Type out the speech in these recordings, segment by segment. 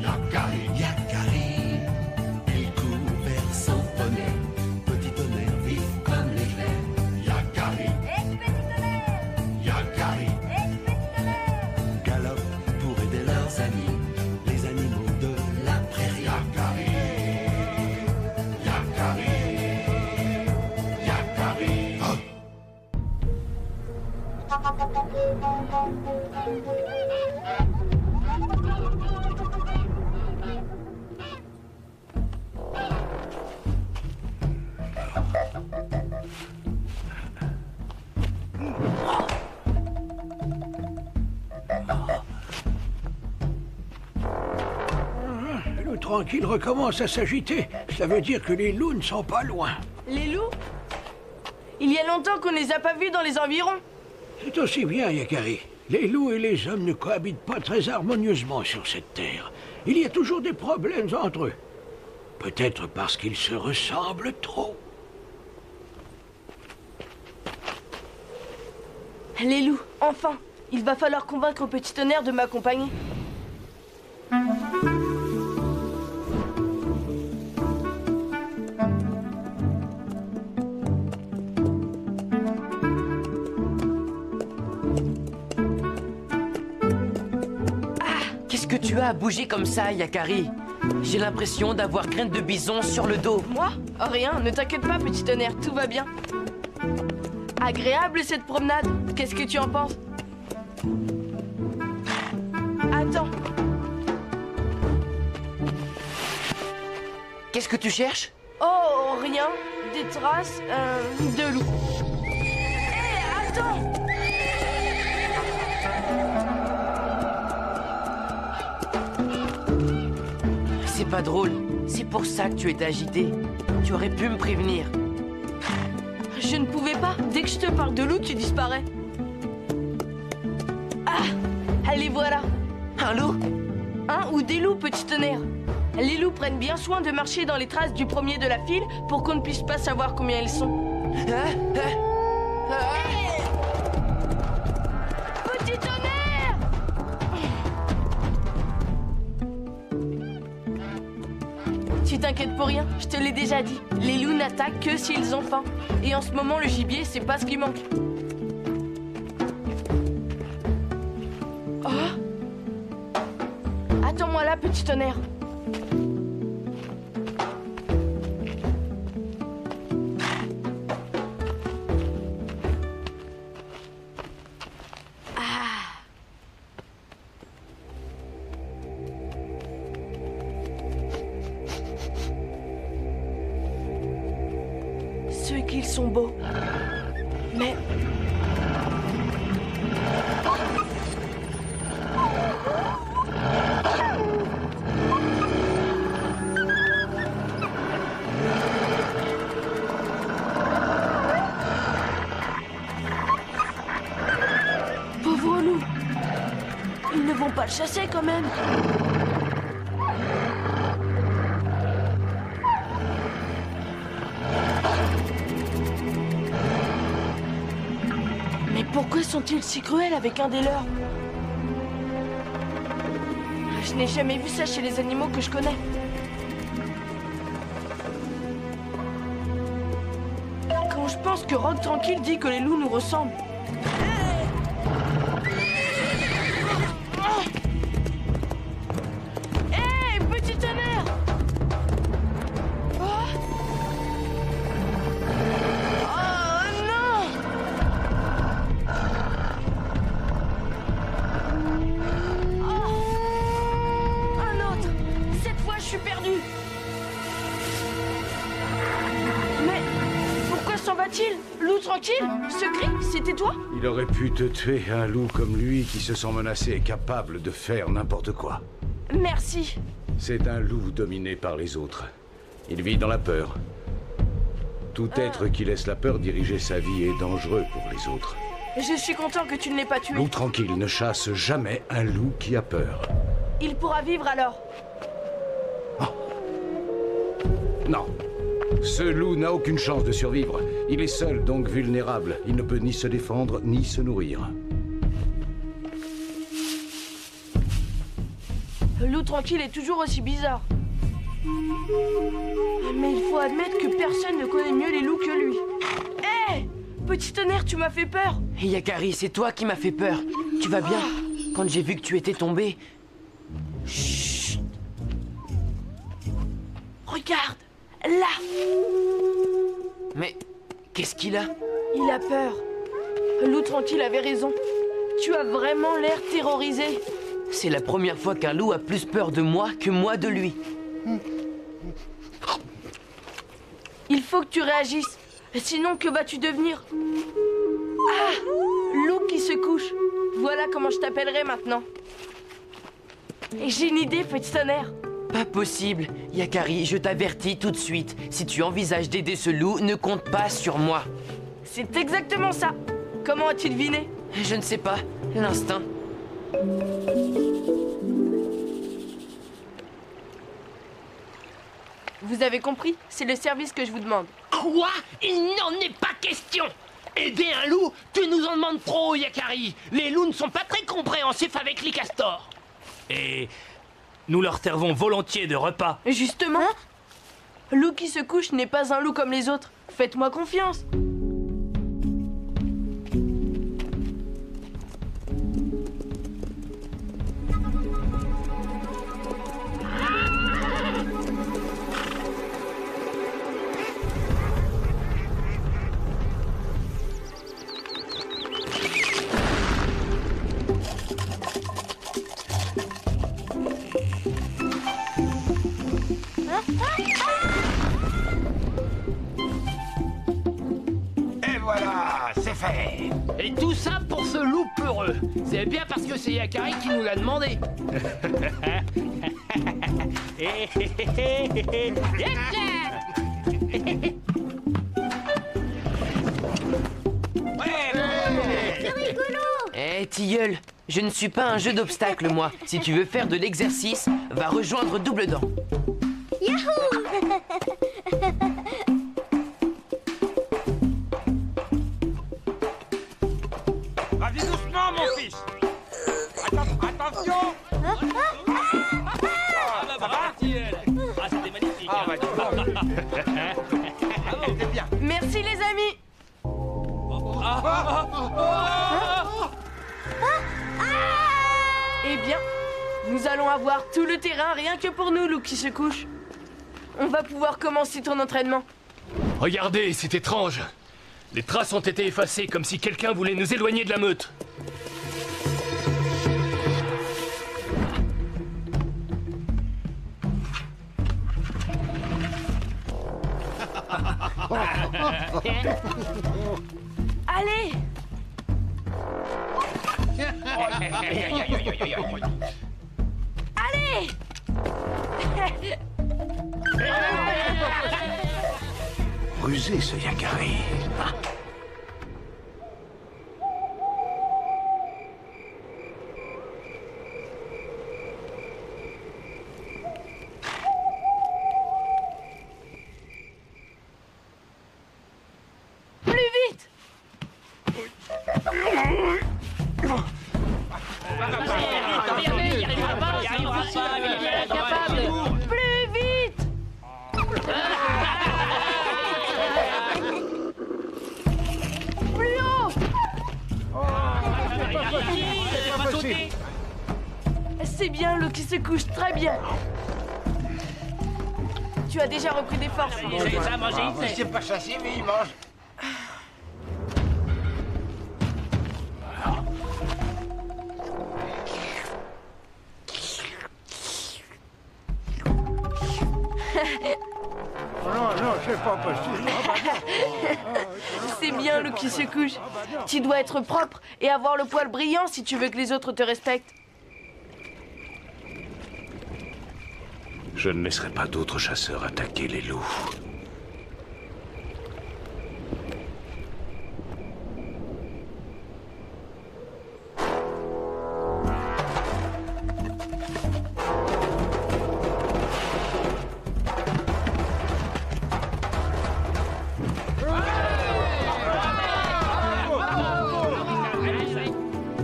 Yakari, Yakari, il court vers son poney. Petit tonnerre vif comme l'éclair. Yakari, Petit tonnerre, Yakari, petit tonnerre. galope pour aider leurs amis, les animaux de la prairie. Yakari, Yakari, Yakari. Oh. Le tranquille recommence à s'agiter. Cela veut dire que les loups ne sont pas loin. Les loups? Il y a longtemps qu'on ne les a pas vus dans les environs. C'est aussi bien, Yakari. Les loups et les hommes ne cohabitent pas très harmonieusement sur cette terre. Il y a toujours des problèmes entre eux. Peut-être parce qu'ils se ressemblent trop. Les loups, enfin. Il va falloir convaincre Petit Tonnerre de m'accompagner. Qu'est-ce que tu as à bouger comme ça, Yakari? J'ai l'impression d'avoir graine de bison sur le dos. Moi? Oh, rien, ne t'inquiète pas, Petit Tonnerre, tout va bien. Agréable cette promenade. Qu'est-ce que tu en penses? Attends. Qu'est-ce que tu cherches? Oh, rien. Des traces de loup. Hé, attends! C'est pas drôle. C'est pour ça que tu étais agité. Tu aurais pu me prévenir. Je ne pouvais pas. Dès que je te parle de loup, tu disparais. Ah! Allez, voilà. Un loup? Un ou des loups, Petit Tonnerre. Les loups prennent bien soin de marcher dans les traces du premier de la file pour qu'on ne puisse pas savoir combien ils sont. Petit Tonnerre! Tu t'inquiètes pour rien, je te l'ai déjà dit. Les loups n'attaquent que s'ils ont faim. Et en ce moment, le gibier, c'est pas ce qui manque. Oh! Attends-moi là, Petit Tonnerre. Ceux qu'ils sont beaux. Mais... Pauvre loup. Ils ne vont pas le chasser quand même. Mais pourquoi sont-ils si cruels avec un des leurs? Je n'ai jamais vu ça chez les animaux que je connais. Quand je pense que Rock Tranquille dit que les loups nous ressemblent. Hé, Petit Tonnerre! Oh! Oh non! Oh! Un autre! Cette fois, je suis perdu! Mais pourquoi s'en va-t-il? Loup tranquille? Ce cri, c'était toi? Il aurait pu te tuer, un loup comme lui qui se sent menacé et capable de faire n'importe quoi. Merci. C'est un loup dominé par les autres. Il vit dans la peur. Tout être qui laisse la peur diriger sa vie est dangereux pour les autres. Je suis content que tu ne l'aies pas tué. Loup tranquille ne chasse jamais un loup qui a peur. Il pourra vivre alors. Non. Ce loup n'a aucune chance de survivre. Il est seul, donc vulnérable. Il ne peut ni se défendre, ni se nourrir. Loup tranquille est toujours aussi bizarre. Mais il faut admettre que personne ne connaît mieux les loups que lui. Hé! Petit tonnerre, tu m'as fait peur! Yakari, c'est toi qui m'as fait peur. Tu vas bien? Quand j'ai vu que tu étais tombé... Chut! Regarde! Là! Mais qu'est-ce qu'il a? Il a peur. Loup tranquille avait raison. Tu as vraiment l'air terrorisé. C'est la première fois qu'un loup a plus peur de moi que moi de lui. Il faut que tu réagisses. Sinon, que vas-tu devenir? Ah! Loup qui se couche. Voilà comment je t'appellerai maintenant. Et j'ai une idée, petit tonnerre. Pas possible. Yakari, je t'avertis tout de suite. Si tu envisages d'aider ce loup, ne compte pas sur moi. C'est exactement ça. Comment as-tu deviné? Je ne sais pas. L'instinct. Vous avez compris? C'est le service que je vous demande. Quoi? Il n'en est pas question! Aider un loup? Tu nous en demandes trop, Yakari! Les loups ne sont pas très compréhensifs avec les castors! Et nous leur servons volontiers de repas. Justement, loup qui se couche n'est pas un loup comme les autres. Faites-moi confiance. Et voilà, c'est fait. Et tout ça pour ce loup peureux! C'est bien parce que c'est Yakari qui nous l'a demandé! Eh, tilleul, je ne suis pas un jeu d'obstacles, moi. Si tu veux faire de l'exercice, va rejoindre Double Dent. Vas-y doucement, mon fils. Attention. Ça va? Ah, c'était magnifique. Ah, ouais, c'est bien. Merci les amis. Eh bien, nous allons avoir tout le terrain rien que pour nous, loup qui se couche. On va pouvoir commencer ton entraînement. Regardez, c'est étrange. Les traces ont été effacées comme si quelqu'un voulait nous éloigner de la meute. Allez! Allez! Rusé, ce Yakari. Plus vite! Plus vite! Plus haut! C'est bien, l'eau qui se couche très bien. Tu as déjà repris des forces. C'est pas chassé, mais il mange. Non, c'est pas possible. C'est bien, l'eau qui se couche. Tu dois être propre et avoir le poil brillant si tu veux que les autres te respectent. Je ne laisserai pas d'autres chasseurs attaquer les loups.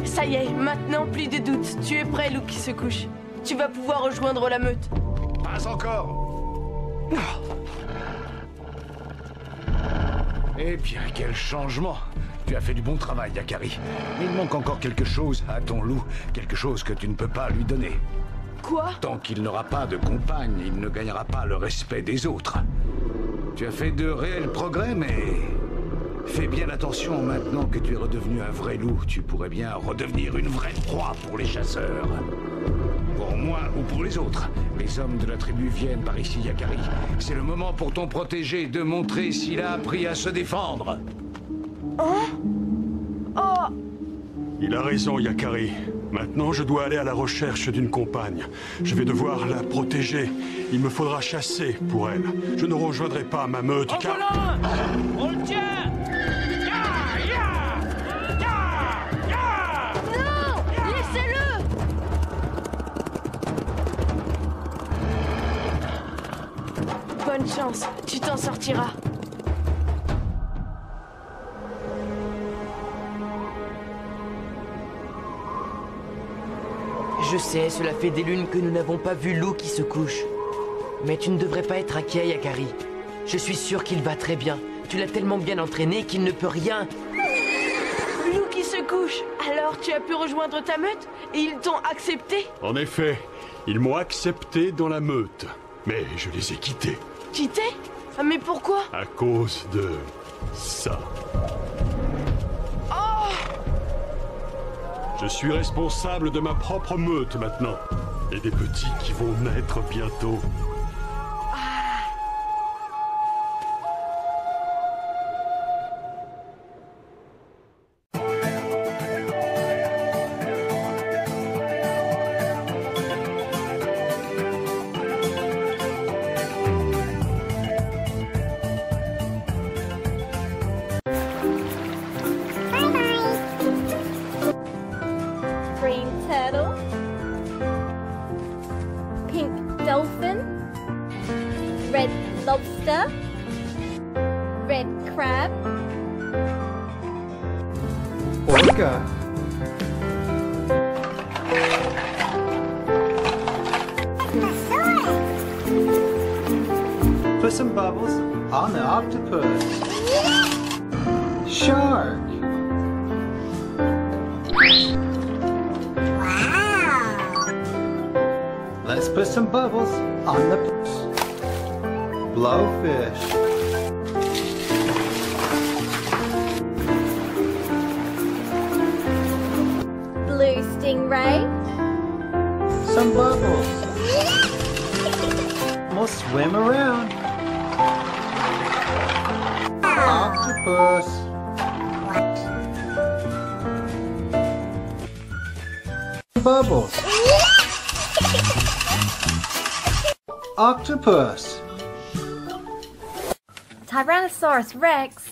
Ça y est, maintenant plus de doute. Tu es prêt, loup qui se couche. tu vas pouvoir rejoindre la meute. Pas encore. Eh bien, quel changement. Tu as fait du bon travail, Yakari. Mais il manque encore quelque chose à ton loup. Quelque chose que tu ne peux pas lui donner. Quoi? Tant qu'il n'aura pas de compagne, il ne gagnera pas le respect des autres. Tu as fait de réels progrès, mais... fais bien attention, maintenant que tu es redevenu un vrai loup, tu pourrais bien redevenir une vraie proie pour les chasseurs. Pour moi ou pour les autres. Les hommes de la tribu viennent par ici, Yakari. C'est le moment pour ton protégé de montrer s'il a appris à se défendre. Hein? Oh! Il a raison, Yakari. Maintenant, je dois aller à la recherche d'une compagne. Je vais devoir la protéger. Il me faudra chasser pour elle. Je ne rejoindrai pas ma meute En car... voilà un! On le tient! Ya! Ya! Ya! Ya! Non! Laissez-le! Bonne chance, tu t'en sortiras. Je sais, cela fait des lunes que nous n'avons pas vu Lou qui se couche. Mais tu ne devrais pas être inquiet, Yakari. Je suis sûr qu'il va très bien. Tu l'as tellement bien entraîné qu'il ne peut rien. Lou qui se couche. Alors tu as pu rejoindre ta meute et ils t'ont accepté? En effet, ils m'ont accepté dans la meute. Mais je les ai quittés. Quitté? Ah, mais pourquoi? À cause de... ça. Oh! Je suis responsable de ma propre meute maintenant. Et des petits qui vont naître bientôt. Green turtle, pink dolphin, red lobster, red crab, Orca. Put some bubbles on the octopus. Shark. Let's put some bubbles on the blowfish. blue stingray, Some bubbles. We'll swim around. Octopus. Bubbles. Octopus. Tyrannosaurus Rex,